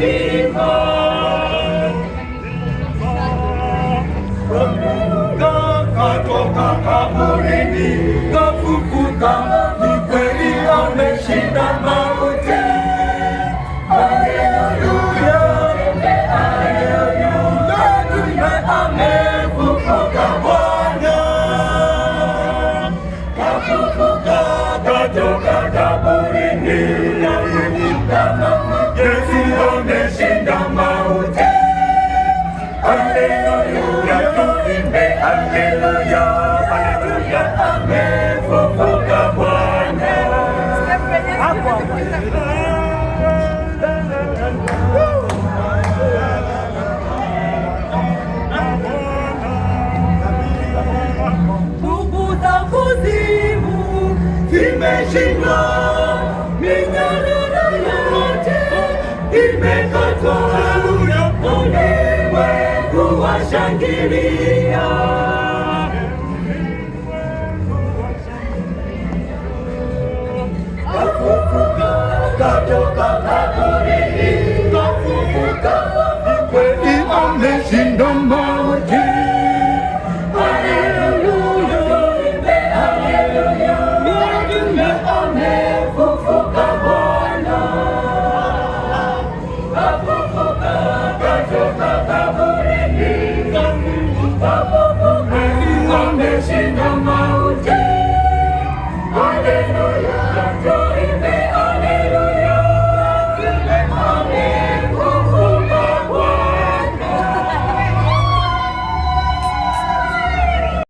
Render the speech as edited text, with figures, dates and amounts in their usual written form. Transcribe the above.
uzima. Katoka kaburini, kafufuka, ni kweli ameshinda mauti. Haleluya, haleluya, amefufuka Bwana. Kafufuka, katoka kaburini, Yesu ameshinda mauti. Haleluya, tuimbe haleluya, haleluya, amefufuka Bwana. Nguvu za kuzimu zimeshindwa, minyororo yote imekatwa. Ulimwengu washangilia, kafufuka katoka kaburini, kafufuka, ni kweli ameshinda mauti. Haleluya, haleluya, amefufuka Bwana. Kafufuka katoka kaburini, kafufuka, ameshinda mauti. Haleluya.